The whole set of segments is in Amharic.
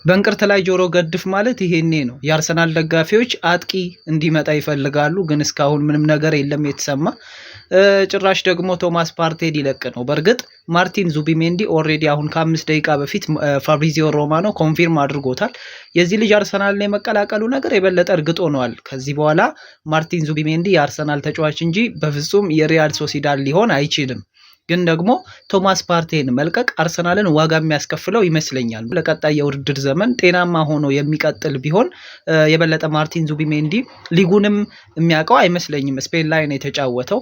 በእንቅርት ላይ ጆሮ ገድፍ ማለት ይሄኔ ነው። የአርሰናል ደጋፊዎች አጥቂ እንዲመጣ ይፈልጋሉ፣ ግን እስካሁን ምንም ነገር የለም የተሰማ። ጭራሽ ደግሞ ቶማስ ፓርቴ ሊለቅ ነው። በእርግጥ ማርቲን ዙቢሜንዲ ኦልሬዲ አሁን ከ5 ደቂቃ በፊት ፋብሪዚዮ ሮማኖ ኮንፊርም አድርጎታል። የዚህ ልጅ አርሰናልን የመቀላቀሉ ነገር የበለጠ እርግጥ ሆኗል። ከዚህ በኋላ ማርቲን ዙቢሜንዲ የአርሰናል ተጫዋች እንጂ በፍጹም የሪያል ሶሲዳድ ሊሆን አይችልም። ግን ደግሞ ቶማስ ፓርቴን መልቀቅ አርሰናልን ዋጋ የሚያስከፍለው ይመስለኛል። ለቀጣይ የውድድር ዘመን ጤናማ ሆኖ የሚቀጥል ቢሆን የበለጠ ማርቲን ዙቢሜንዲ ሊጉንም የሚያውቀው አይመስለኝም። ስፔን ላይ ነው የተጫወተው።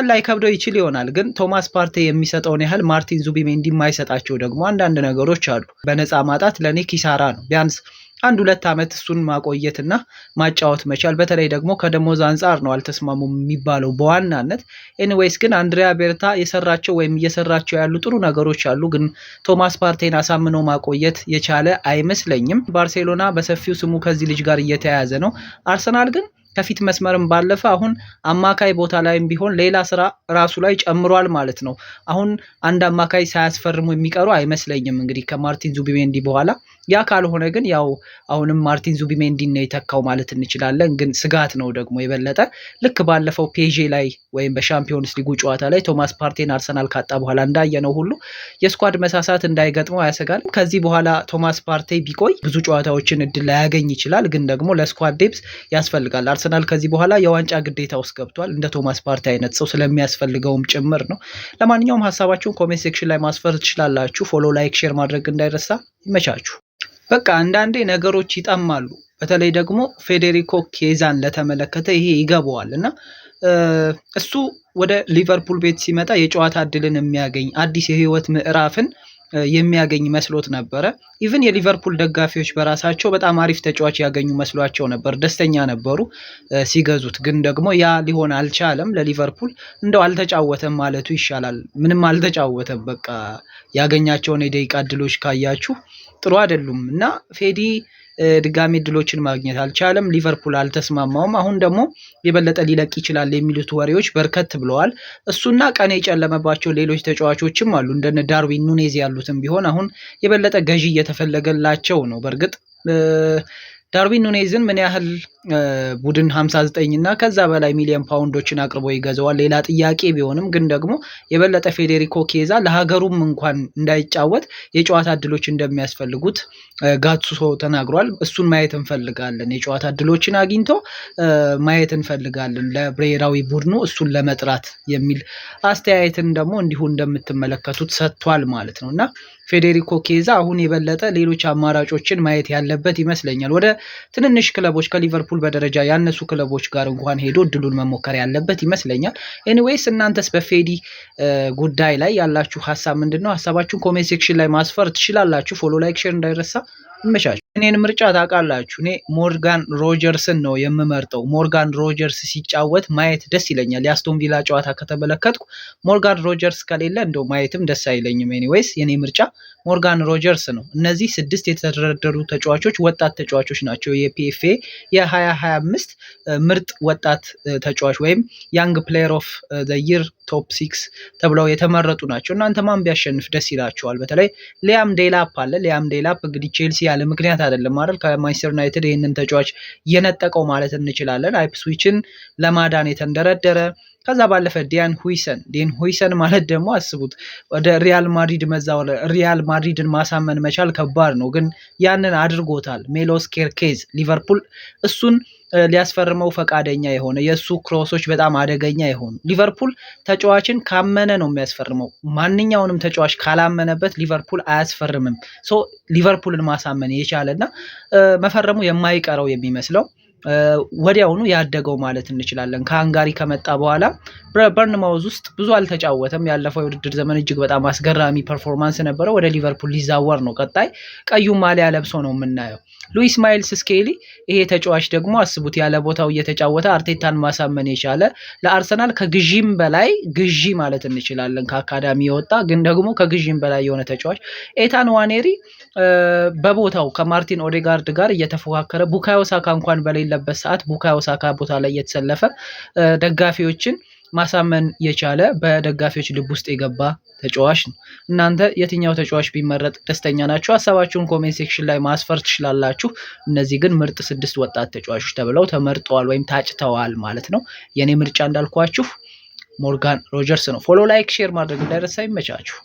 ላይ ከብደው ይችል ይሆናል፣ ግን ቶማስ ፓርቴ የሚሰጠውን ያህል ማርቲን ዙቢሜንዲ የማይሰጣቸው ደግሞ አንዳንድ ነገሮች አሉ። በነፃ ማጣት ለእኔ ኪሳራ ነው። ቢያንስ 1-2 ዓመት እሱን ማቆየትና ማጫወት መቻል። በተለይ ደግሞ ከደሞዝ አንጻር ነው አልተስማሙም የሚባለው በዋናነት። ኤኒዌይስ ግን አንድሪያ ቤርታ የሰራቸው ወይም እየሰራቸው ያሉ ጥሩ ነገሮች አሉ፣ ግን ቶማስ ፓርቴን አሳምኖ ማቆየት የቻለ አይመስለኝም። ባርሴሎና በሰፊው ስሙ ከዚህ ልጅ ጋር እየተያያዘ ነው። አርሰናል ግን ከፊት መስመርም ባለፈ አሁን አማካይ ቦታ ላይም ቢሆን ሌላ ስራ ራሱ ላይ ጨምሯል ማለት ነው። አሁን አንድ አማካይ ሳያስፈርሙ የሚቀሩ አይመስለኝም እንግዲህ ከማርቲን ዙቢሜንዲ በኋላ። ያ ካልሆነ ግን ያው አሁንም ማርቲን ዙቢሜንዲ ነው የተካው ማለት እንችላለን። ግን ስጋት ነው ደግሞ የበለጠ ልክ ባለፈው ፔዤ ላይ ወይም በሻምፒዮንስ ሊጉ ጨዋታ ላይ ቶማስ ፓርቴን አርሰናል ካጣ በኋላ እንዳየነው ሁሉ የስኳድ መሳሳት እንዳይገጥመው ያሰጋል። ከዚህ በኋላ ቶማስ ፓርቴ ቢቆይ ብዙ ጨዋታዎችን እድል ላያገኝ ይችላል፣ ግን ደግሞ ለስኳድ ዴፕስ ያስፈልጋል። አርሰናል ከዚህ በኋላ የዋንጫ ግዴታ ውስጥ ገብቷል፣ እንደ ቶማስ ፓርቴ አይነት ሰው ስለሚያስፈልገውም ጭምር ነው። ለማንኛውም ሀሳባችሁን ኮሜንት ሴክሽን ላይ ማስፈር ትችላላችሁ። ፎሎ፣ ላይክ፣ ሼር ማድረግ እንዳይረሳ። ይመቻችሁ። በቃ አንዳንዴ ነገሮች ይጠማሉ። በተለይ ደግሞ ፌዴሪኮ ኬዛን ለተመለከተ ይሄ ይገባዋል እና እሱ ወደ ሊቨርፑል ቤት ሲመጣ የጨዋታ እድልን የሚያገኝ አዲስ የህይወት ምዕራፍን የሚያገኝ መስሎት ነበረ። ኢቭን የሊቨርፑል ደጋፊዎች በራሳቸው በጣም አሪፍ ተጫዋች ያገኙ መስሏቸው ነበር፣ ደስተኛ ነበሩ ሲገዙት። ግን ደግሞ ያ ሊሆን አልቻለም። ለሊቨርፑል እንደው አልተጫወተም ማለቱ ይሻላል። ምንም አልተጫወተም። በቃ ያገኛቸውን የደቂቃ እድሎች ካያችሁ ጥሩ አይደሉም እና ፌዲ ድጋሚ እድሎችን ማግኘት አልቻለም። ሊቨርፑል አልተስማማውም። አሁን ደግሞ የበለጠ ሊለቅ ይችላል የሚሉት ወሬዎች በርከት ብለዋል። እሱና ቀን የጨለመባቸው ሌሎች ተጫዋቾችም አሉ፣ እንደነ ዳርዊን ኑኔዝ ያሉትም ቢሆን አሁን የበለጠ ገዢ እየተፈለገላቸው ነው። በእርግጥ ዳርዊን ኑኔዝን ምን ያህል ቡድን 59 እና ከዛ በላይ ሚሊዮን ፓውንዶችን አቅርቦ ይገዛዋል ሌላ ጥያቄ ቢሆንም፣ ግን ደግሞ የበለጠ ፌዴሪኮ ኬዛ ለሀገሩም እንኳን እንዳይጫወት የጨዋታ እድሎች እንደሚያስፈልጉት ጋቱሶ ተናግሯል። እሱን ማየት እንፈልጋለን። የጨዋታ እድሎችን አግኝቶ ማየት እንፈልጋለን ለብሔራዊ ቡድኑ እሱን ለመጥራት የሚል አስተያየትን ደግሞ እንዲሁ እንደምትመለከቱት ሰጥቷል ማለት ነው እና ፌዴሪኮ ኬዛ አሁን የበለጠ ሌሎች አማራጮችን ማየት ያለበት ይመስለኛል። ወደ ትንንሽ ክለቦች ከሊቨርፑል በደረጃ ያነሱ ክለቦች ጋር እንኳን ሄዶ እድሉን መሞከር ያለበት ይመስለኛል። ኤኒዌይስ እናንተስ በፌዲ ጉዳይ ላይ ያላችሁ ሀሳብ ምንድን ነው? ሀሳባችሁን ኮሜንት ሴክሽን ላይ ማስፈር ትችላላችሁ። ፎሎ፣ ላይክ፣ ሼር እንዳይረሳ። ይመቻችሁ። እኔን ምርጫ ታውቃላችሁ። እኔ ሞርጋን ሮጀርስን ነው የምመርጠው። ሞርጋን ሮጀርስ ሲጫወት ማየት ደስ ይለኛል። የአስቶን ቪላ ጨዋታ ከተመለከትኩ ሞርጋን ሮጀርስ ከሌለ እንደው ማየትም ደስ አይለኝም። ኤኒዌይስ የኔ ምርጫ ሞርጋን ሮጀርስ ነው። እነዚህ 6 የተደረደሩ ተጫዋቾች ወጣት ተጫዋቾች ናቸው። የፒኤፍኤ የ2025 ምርጥ ወጣት ተጫዋች ወይም ያንግ ፕሌየር ኦፍ ዘ ይር ቶፕ 6 ተብለው የተመረጡ ናቸው። እናንተ ማን ቢያሸንፍ ደስ ይላችኋል? በተለይ ሊያም ዴላፕ አለ። ሊያም ዴላፕ እንግዲህ ቼልሲ ያለ ምክንያት አይደለም አይደል ከማንቸስተር ዩናይትድ ይህንን ተጫዋች የነጠቀው ማለት እንችላለን። አይፕስዊችን ለማዳን የተንደረደረ ከዛ ባለፈ ዲያን ሁይሰን ማለት ደግሞ አስቡት ወደ ሪያል ማድሪድ መዛወር፣ ሪያል ማድሪድን ማሳመን መቻል ከባድ ነው፣ ግን ያንን አድርጎታል። ሜሎስ ኬርኬዝ ሊቨርፑል እሱን ሊያስፈርመው ፈቃደኛ የሆነ የእሱ ክሮሶች በጣም አደገኛ የሆኑ ሊቨርፑል ተጫዋችን ካመነ ነው የሚያስፈርመው። ማንኛውንም ተጫዋች ካላመነበት ሊቨርፑል አያስፈርምም። ሊቨርፑልን ማሳመን የቻለና መፈረሙ የማይቀረው የሚመስለው ወዲያውኑ ያደገው ማለት እንችላለን። ከሃንጋሪ ከመጣ በኋላ በርንማውዝ ውስጥ ብዙ አልተጫወተም። ያለፈው የውድድር ዘመን እጅግ በጣም አስገራሚ ፐርፎርማንስ ነበረ። ወደ ሊቨርፑል ሊዛወር ነው። ቀጣይ ቀዩ ማሊያ ለብሶ ነው የምናየው። ሉዊስ ማይልስ ስኬሊ ይሄ ተጫዋች ደግሞ አስቡት ያለ ቦታው እየተጫወተ አርቴታን ማሳመን የቻለ ለአርሰናል ከግዢም በላይ ግዢ ማለት እንችላለን። ከአካዳሚ የወጣ ግን ደግሞ ከግዢም በላይ የሆነ ተጫዋች ኤታን ዋኔሪ በቦታው ከማርቲን ኦዴጋርድ ጋር እየተፎካከረ ቡካዮ ሳካ እንኳን በሌለበት ሰዓት ቡካዮ ሳካ ቦታ ላይ እየተሰለፈ ደጋፊዎችን ማሳመን የቻለ በደጋፊዎች ልብ ውስጥ የገባ ተጫዋች ነው። እናንተ የትኛው ተጫዋች ቢመረጥ ደስተኛ ናችሁ? ሀሳባችሁን ኮሜንት ሴክሽን ላይ ማስፈር ትችላላችሁ። እነዚህ ግን ምርጥ 6 ወጣት ተጫዋቾች ተብለው ተመርጠዋል ወይም ታጭተዋል ማለት ነው። የኔ ምርጫ እንዳልኳችሁ ሞርጋን ሮጀርስ ነው። ፎሎ፣ ላይክ፣ ሼር ማድረግ እንዳይረሳ። ይመቻችሁ።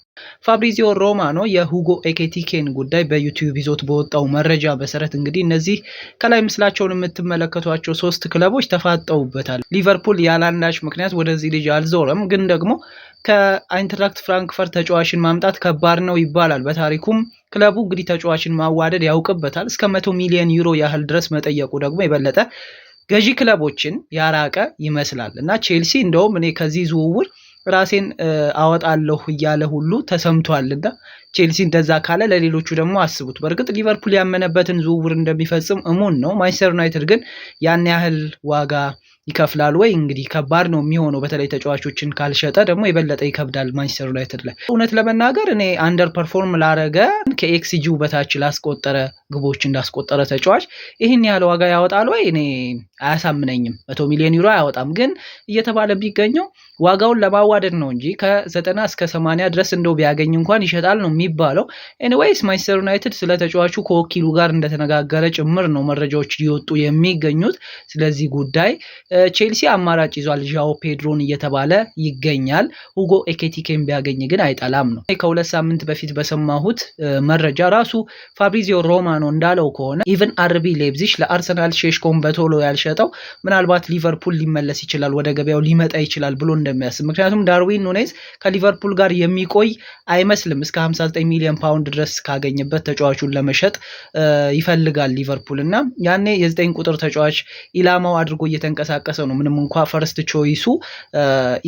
ፋብሪዚዮ ሮማኖ የሁጎ ኤኪቲኬን ጉዳይ በዩቲዩብ ይዞት በወጣው መረጃ መሰረት እንግዲህ እነዚህ ከላይ ምስላቸውን የምትመለከቷቸው 3 ክለቦች ተፋጠውበታል። ሊቨርፑል ያላንዳች ምክንያት ወደዚህ ልጅ አልዞረም፣ ግን ደግሞ ከአይንትራክት ፍራንክፈርት ተጫዋችን ማምጣት ከባድ ነው ይባላል። በታሪኩም ክለቡ እንግዲህ ተጫዋችን ማዋደድ ያውቅበታል። እስከ 100 ሚሊዮን ዩሮ ያህል ድረስ መጠየቁ ደግሞ የበለጠ ገዢ ክለቦችን ያራቀ ይመስላል እና ቼልሲ እንደውም እኔ ከዚህ ዝውውር ራሴን አወጣለሁ እያለ ሁሉ ተሰምቷልና ቼልሲ እንደዛ ካለ ለሌሎቹ ደግሞ አስቡት። በእርግጥ ሊቨርፑል ያመነበትን ዝውውር እንደሚፈጽም እሙን ነው። ማንቸስተር ዩናይትድ ግን ያን ያህል ዋጋ ይከፍላል ወይ? እንግዲህ ከባድ ነው የሚሆነው። በተለይ ተጫዋቾችን ካልሸጠ ደግሞ የበለጠ ይከብዳል ማንቸስተር ዩናይትድ ላይ። እውነት ለመናገር እኔ አንደር ፐርፎርም ላረገ ከኤክስጂው በታች ላስቆጠረ ግቦች እንዳስቆጠረ ተጫዋች ይህን ያህል ዋጋ ያወጣል ወይ? እኔ አያሳምነኝም። 100 ሚሊዮን ዩሮ አያወጣም። ግን እየተባለ ቢገኘው ዋጋውን ለማዋደድ ነው እንጂ ከ90 እስከ 80 ድረስ እንደው ቢያገኝ እንኳን ይሸጣል ነው የሚባለው። ኤኒዌይስ ማንቸስተር ዩናይትድ ስለ ተጫዋቹ ከወኪሉ ጋር እንደተነጋገረ ጭምር ነው መረጃዎች ሊወጡ የሚገኙት። ስለዚህ ጉዳይ ቼልሲ አማራጭ ይዟል። ዣኦ ፔድሮን እየተባለ ይገኛል። ሁጎ ኤኪቲኬን ቢያገኝ ግን አይጠላም ነው። ከ2 ሳምንት በፊት በሰማሁት መረጃ ራሱ ፋብሪዚዮ ሮማኖ እንዳለው ከሆነ ኢቨን አርቢ ሌፕዚግ ለአርሰናል ሼሽኮን በቶሎ ያልሸጠው ምናልባት ሊቨርፑል ሊመለስ ይችላል፣ ወደ ገበያው ሊመጣ ይችላል ብሎ እንደሚያስብ። ምክንያቱም ዳርዊን ኑኔዝ ከሊቨርፑል ጋር የሚቆይ አይመስልም። እስከ 59 ሚሊዮን ፓውንድ ድረስ ካገኘበት ተጫዋቹን ለመሸጥ ይፈልጋል ሊቨርፑል እና ያኔ የ9 ቁጥር ተጫዋች ኢላማው አድርጎ እየተንቀሳቀሰ ነው። ምንም እንኳ ፈርስት ቾይሱ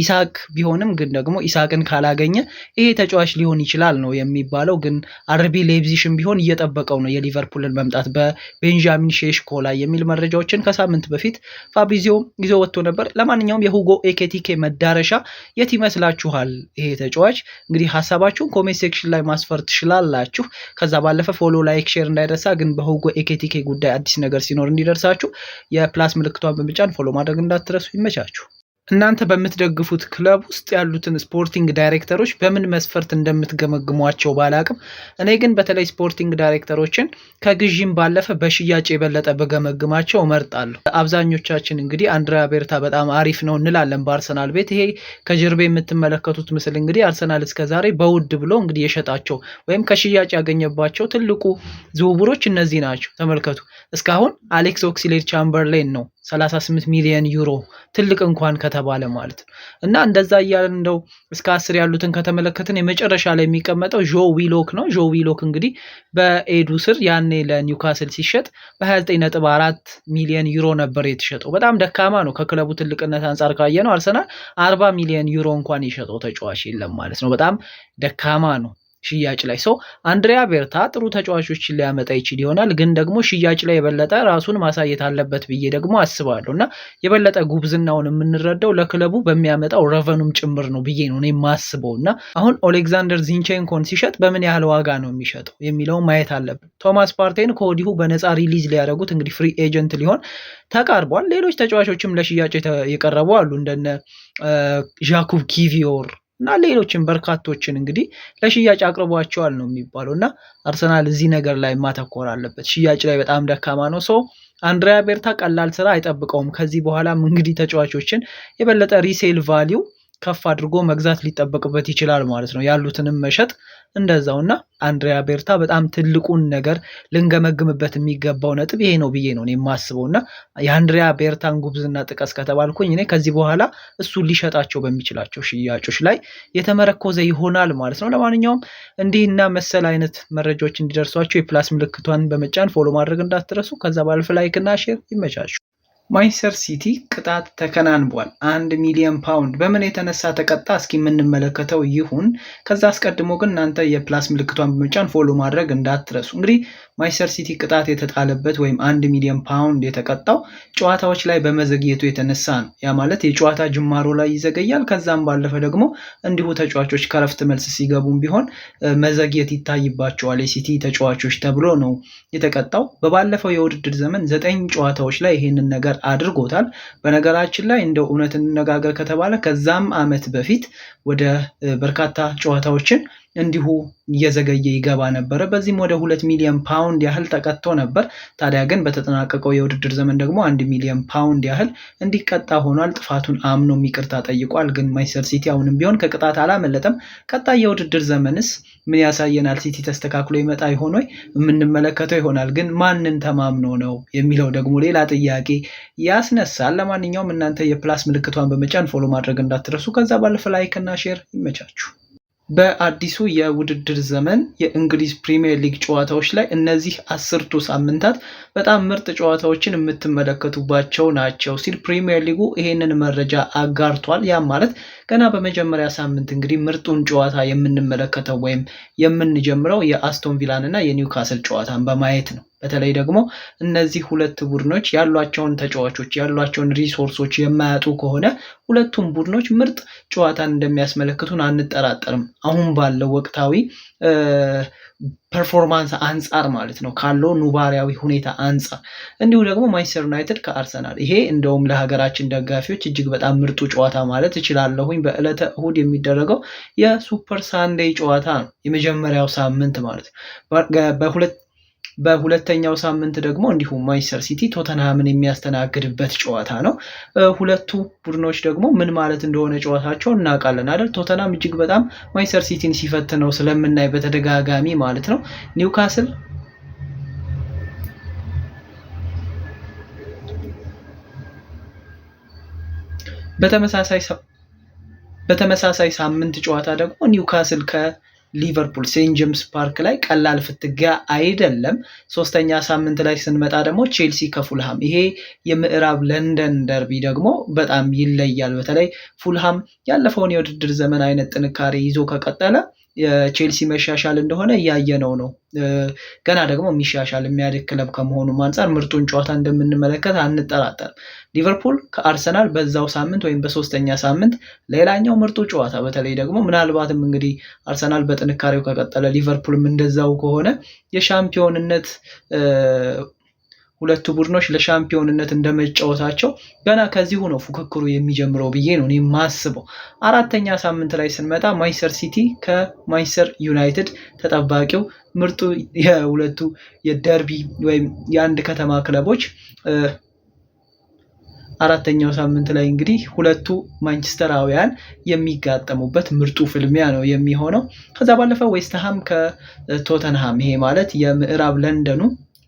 ኢሳክ ቢሆንም ግን ደግሞ ኢሳክን ካላገኘ ይሄ ተጫዋች ሊሆን ይችላል ነው የሚባለው። ግን አርቢ ሌፕዚግም ቢሆን እየጠበቀው ነው የሊቨርፑልን መምጣት በቤንጃሚን ሼሽኮ ላይ የሚል መረጃዎችን ከሳምንት በፊት ፋብሪዚዮ ይዞ ወጥቶ ነበር። ለማንኛውም የሁጎ ኤኪቲኬ መዳረሻ የት ይመስላችኋል? ይሄ ተጫዋች እንግዲህ ሀሳባችሁን ኮሜንት ሴክሽን ላይ ማስፈር ትችላላችሁ። ከዛ ባለፈ ፎሎ፣ ላይክ፣ ሼር እንዳይረሳ። ግን በሁጎ ኤኪቲኬ ጉዳይ አዲስ ነገር ሲኖር እንዲደርሳችሁ የፕላስ ምልክቷን በመጫን ፎሎ ማድረግ እንዳትረሱ። ይመቻችሁ። እናንተ በምትደግፉት ክለብ ውስጥ ያሉትን ስፖርቲንግ ዳይሬክተሮች በምን መስፈርት እንደምትገመግሟቸው ባላቅም፣ እኔ ግን በተለይ ስፖርቲንግ ዳይሬክተሮችን ከግዢም ባለፈ በሽያጭ የበለጠ በገመግማቸው እመርጣለሁ። አብዛኞቻችን እንግዲህ አንድሪያ ቤርታ በጣም አሪፍ ነው እንላለን በአርሰናል ቤት። ይሄ ከጀርባ የምትመለከቱት ምስል እንግዲህ አርሰናል እስከዛሬ በውድ ብሎ እንግዲህ የሸጣቸው ወይም ከሽያጭ ያገኘባቸው ትልቁ ዝውውሮች እነዚህ ናቸው። ተመልከቱ። እስካሁን አሌክስ ኦክስሌድ-ቻምበርሌን ነው 38 ሚሊዮን ዩሮ ትልቅ እንኳን ከተባለ ማለት ነው። እና እንደዛ እያለን እንደው እስከ 10 ያሉትን ከተመለከትን የመጨረሻ ላይ የሚቀመጠው ጆ ዊሎክ ነው። ጆ ዊሎክ እንግዲህ በኤዱ ስር ያኔ ለኒውካስል ሲሸጥ በ29.4 ሚሊዮን ዩሮ ነበር የተሸጠው። በጣም ደካማ ነው። ከክለቡ ትልቅነት አንጻር ካየ ነው አርሰናል 40 ሚሊዮን ዩሮ እንኳን የሸጠው ተጫዋች የለም ማለት ነው። በጣም ደካማ ነው ሽያጭ ላይ። ሰው አንድሪያ ቤርታ ጥሩ ተጫዋቾችን ሊያመጣ ይችል ይሆናል፣ ግን ደግሞ ሽያጭ ላይ የበለጠ ራሱን ማሳየት አለበት ብዬ ደግሞ አስባለሁ እና የበለጠ ጉብዝናውን የምንረዳው ለክለቡ በሚያመጣው ረቨኑም ጭምር ነው ብዬ ነው የማስበው። እና አሁን ኦሌክዛንደር ዚንቼንኮን ሲሸጥ በምን ያህል ዋጋ ነው የሚሸጠው የሚለውን ማየት አለብን። ቶማስ ፓርቴን ከወዲሁ በነፃ ሪሊዝ ሊያደርጉት እንግዲህ ፍሪ ኤጀንት ሊሆን ተቃርቧል። ሌሎች ተጫዋቾችም ለሽያጭ የቀረቡ አሉ እንደነ ዣኩብ ኪቪዮር እና ሌሎችን በርካቶችን እንግዲህ ለሽያጭ አቅርቧቸዋል ነው የሚባለው። እና አርሰናል እዚህ ነገር ላይ ማተኮር አለበት። ሽያጭ ላይ በጣም ደካማ ነው። ሰው አንድሪያ ቤርታ ቀላል ስራ አይጠብቀውም። ከዚህ በኋላም እንግዲህ ተጫዋቾችን የበለጠ ሪሴል ቫሊዩ ከፍ አድርጎ መግዛት ሊጠበቅበት ይችላል ማለት ነው። ያሉትንም መሸጥ እንደዛው እና አንድሪያ ቤርታ በጣም ትልቁን ነገር ልንገመግምበት የሚገባው ነጥብ ይሄ ነው ብዬ ነው የማስበው። እና የአንድሪያ ቤርታን ጉብዝና ጥቀስ ከተባልኩኝ እኔ ከዚህ በኋላ እሱ ሊሸጣቸው በሚችላቸው ሽያጮች ላይ የተመረኮዘ ይሆናል ማለት ነው። ለማንኛውም እንዲህና መሰል አይነት መረጃዎች እንዲደርሷቸው የፕላስ ምልክቷን በመጫን ፎሎ ማድረግ እንዳትረሱ። ከዛ ባለፈ ላይክ እና ሼር። ይመቻችሁ። ማንቸስተር ሲቲ ቅጣት ተከናንቧል። 1 ሚሊዮን ፓውንድ በምን የተነሳ ተቀጣ? እስኪ የምንመለከተው ይሁን። ከዛ አስቀድሞ ግን እናንተ የፕላስ ምልክቷን በመጫን ፎሎ ማድረግ እንዳትረሱ። እንግዲህ ማንቸስተር ሲቲ ቅጣት የተጣለበት ወይም 1 ሚሊዮን ፓውንድ የተቀጣው ጨዋታዎች ላይ በመዘግየቱ የተነሳ ነው። ያ ማለት የጨዋታ ጅማሮ ላይ ይዘገያል። ከዛም ባለፈ ደግሞ እንዲሁ ተጫዋቾች ከረፍት መልስ ሲገቡም ቢሆን መዘግየት ይታይባቸዋል የሲቲ ተጫዋቾች ተብሎ ነው የተቀጣው። በባለፈው የውድድር ዘመን 9 ጨዋታዎች ላይ ይሄንን ነገር ነገር አድርጎታል። በነገራችን ላይ እንደው እውነት እንነጋገር ከተባለ ከዛም ዓመት በፊት ወደ በርካታ ጨዋታዎችን እንዲሁ እየዘገየ ይገባ ነበረ። በዚህም ወደ 2 ሚሊዮን ፓውንድ ያህል ተቀጥቶ ነበር። ታዲያ ግን በተጠናቀቀው የውድድር ዘመን ደግሞ 1 ሚሊዮን ፓውንድ ያህል እንዲቀጣ ሆኗል። ጥፋቱን አምኖ ይቅርታ ጠይቋል። ግን ማንቸስተር ሲቲ አሁንም ቢሆን ከቅጣት አላመለጠም። ቀጣይ የውድድር ዘመንስ ምን ያሳየናል? ሲቲ ተስተካክሎ ይመጣ ይሆን ወይ? የምንመለከተው ይሆናል። ግን ማንን ተማምኖ ነው የሚለው ደግሞ ሌላ ጥያቄ ያስነሳል። ለማንኛውም እናንተ የፕላስ ምልክቷን በመጫን ፎሎ ማድረግ እንዳትረሱ። ከዛ ባለፈ ላይክ እና ሼር ይመቻችሁ። በአዲሱ የውድድር ዘመን የእንግሊዝ ፕሪሚየር ሊግ ጨዋታዎች ላይ እነዚህ 10ቱ ሳምንታት በጣም ምርጥ ጨዋታዎችን የምትመለከቱባቸው ናቸው ሲል ፕሪሚየር ሊጉ ይሄንን መረጃ አጋርቷል። ያም ማለት ገና በመጀመሪያ ሳምንት እንግዲህ ምርጡን ጨዋታ የምንመለከተው ወይም የምንጀምረው የአስቶን ቪላን እና የኒውካስል ጨዋታን በማየት ነው። በተለይ ደግሞ እነዚህ ሁለት ቡድኖች ያሏቸውን ተጫዋቾች ያሏቸውን ሪሶርሶች የማያጡ ከሆነ ሁለቱም ቡድኖች ምርጥ ጨዋታን እንደሚያስመለክቱን አንጠራጠርም። አሁን ባለው ወቅታዊ ፐርፎርማንስ አንጻር ማለት ነው፣ ካለው ኑባሪያዊ ሁኔታ አንጻር። እንዲሁ ደግሞ ማንቸስተር ዩናይትድ ከአርሰናል፣ ይሄ እንደውም ለሀገራችን ደጋፊዎች እጅግ በጣም ምርጡ ጨዋታ ማለት እችላለሁኝ። በዕለተ እሁድ የሚደረገው የሱፐር ሳንዴይ ጨዋታ ነው፣ የመጀመሪያው ሳምንት ማለት ነው። በሁለተኛው ሳምንት ደግሞ እንዲሁም ማንቸስተር ሲቲ ቶተንሃምን የሚያስተናግድበት ጨዋታ ነው። ሁለቱ ቡድኖች ደግሞ ምን ማለት እንደሆነ ጨዋታቸው እናውቃለን አይደል? ቶተንሃም እጅግ በጣም ማንቸስተር ሲቲን ሲፈትነው ስለምናይ በተደጋጋሚ ማለት ነው። ኒውካስል በተመሳሳይ ሳምንት ጨዋታ ደግሞ ኒውካስል ሊቨርፑል ሴንት ጄምስ ፓርክ ላይ ቀላል ፍትጊያ አይደለም። ሶስተኛ ሳምንት ላይ ስንመጣ ደግሞ ቼልሲ ከፉልሃም፣ ይሄ የምዕራብ ለንደን ደርቢ ደግሞ በጣም ይለያል። በተለይ ፉልሃም ያለፈውን የውድድር ዘመን አይነት ጥንካሬ ይዞ ከቀጠለ የቼልሲ መሻሻል እንደሆነ እያየነው ነው። ገና ደግሞ የሚሻሻል የሚያድግ ክለብ ከመሆኑ አንጻር ምርጡን ጨዋታ እንደምንመለከት አንጠራጠርም። ሊቨርፑል ከአርሰናል በዛው ሳምንት ወይም በሶስተኛ ሳምንት ሌላኛው ምርጡ ጨዋታ። በተለይ ደግሞ ምናልባትም እንግዲህ አርሰናል በጥንካሬው ከቀጠለ ሊቨርፑልም እንደዛው ከሆነ የሻምፒዮንነት ሁለቱ ቡድኖች ለሻምፒዮንነት እንደመጫወታቸው ገና ከዚሁ ነው ፉክክሩ የሚጀምረው ብዬ ነው እኔ የማስበው። አራተኛ ሳምንት ላይ ስንመጣ ማንቸስተር ሲቲ ከማንቸስተር ዩናይትድ ተጠባቂው ምርጡ የሁለቱ የደርቢ ወይም የአንድ ከተማ ክለቦች አራተኛው ሳምንት ላይ እንግዲህ ሁለቱ ማንቸስተራውያን የሚጋጠሙበት ምርጡ ፍልሚያ ነው የሚሆነው። ከዛ ባለፈ ዌስትሃም ከቶተንሃም፣ ይሄ ማለት የምዕራብ ለንደኑ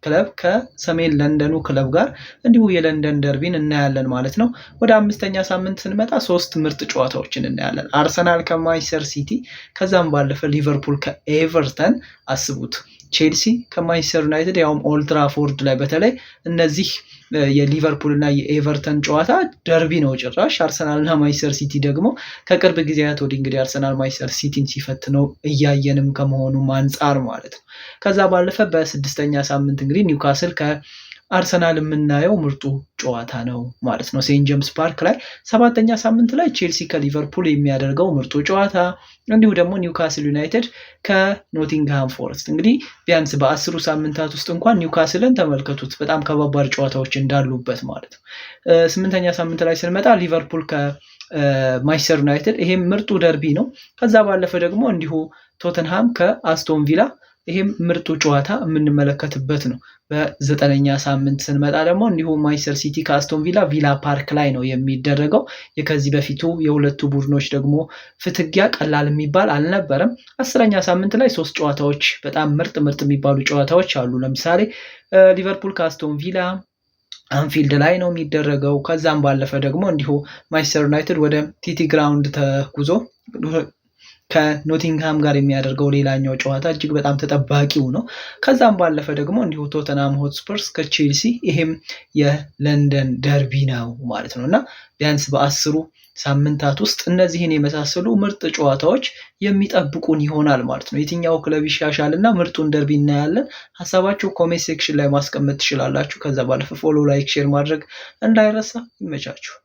ክለብ ከሰሜን ለንደኑ ክለብ ጋር እንዲሁ የለንደን ደርቢን እናያለን ማለት ነው። ወደ አምስተኛ ሳምንት ስንመጣ 3 ምርጥ ጨዋታዎችን እናያለን። አርሰናል ከማንቸስተር ሲቲ፣ ከዛም ባለፈ ሊቨርፑል ከኤቨርተን። አስቡት፣ ቼልሲ ከማንቸስተር ዩናይትድ ያውም ኦልድ ትራፎርድ ላይ። በተለይ እነዚህ የሊቨርፑል እና የኤቨርተን ጨዋታ ደርቢ ነው ጭራሽ። አርሰናል እና ማንቸስተር ሲቲ ደግሞ ከቅርብ ጊዜያት ወዲህ እንግዲህ አርሰናል ማንቸስተር ሲቲን ሲፈትነው እያየንም ከመሆኑ አንጻር ማለት ነው። ከዛ ባለፈ በስድስተኛ ሳምንት እንግዲህ ኒውካስል ከአርሰናል የምናየው ምርጡ ጨዋታ ነው ማለት ነው፣ ሴንት ጄምስ ፓርክ ላይ። ሰባተኛ ሳምንት ላይ ቼልሲ ከሊቨርፑል የሚያደርገው ምርጡ ጨዋታ፣ እንዲሁ ደግሞ ኒውካስል ዩናይትድ ከኖቲንግሃም ፎረስት። እንግዲህ ቢያንስ በ10 ሳምንታት ውስጥ እንኳን ኒውካስልን ተመልከቱት፣ በጣም ከባባድ ጨዋታዎች እንዳሉበት ማለት ነው። ስምንተኛ ሳምንት ላይ ስንመጣ ሊቨርፑል ከማንቸስተር ዩናይትድ፣ ይሄም ምርጡ ደርቢ ነው። ከዛ ባለፈ ደግሞ እንዲሁ ቶተንሃም ከአስቶን ቪላ፣ ይሄም ምርጡ ጨዋታ የምንመለከትበት ነው። በዘጠነኛ ሳምንት ስንመጣ ደግሞ እንዲሁ ማንቸስተር ሲቲ ከአስቶን ቪላ ቪላ ፓርክ ላይ ነው የሚደረገው። የከዚህ በፊቱ የሁለቱ ቡድኖች ደግሞ ፍትጊያ ቀላል የሚባል አልነበረም። 10ኛ ሳምንት ላይ 3 ጨዋታዎች በጣም ምርጥ የሚባሉ ጨዋታዎች አሉ። ለምሳሌ ሊቨርፑል ከአስቶን ቪላ አንፊልድ ላይ ነው የሚደረገው። ከዛም ባለፈ ደግሞ እንዲሁ ማንቸስተር ዩናይትድ ወደ ቲቲ ግራውንድ ተጉዞ ከኖቲንግሃም ጋር የሚያደርገው ሌላኛው ጨዋታ እጅግ በጣም ተጠባቂው ነው። ከዛም ባለፈ ደግሞ እንዲሁ ቶተንሃም ሆትስፐርስ ከቼልሲ፣ ይሄም የለንደን ደርቢ ነው ማለት ነው። እና ቢያንስ በ10 ሳምንታት ውስጥ እነዚህን የመሳሰሉ ምርጥ ጨዋታዎች የሚጠብቁን ይሆናል ማለት ነው። የትኛው ክለብ ይሻሻል እና ምርጡን ደርቢ እናያለን። ሀሳባችሁ ኮሜንት ሴክሽን ላይ ማስቀመጥ ትችላላችሁ። ከዛ ባለፈ ፎሎ፣ ላይክ፣ ሼር ማድረግ እንዳይረሳ። ይመቻችሁ።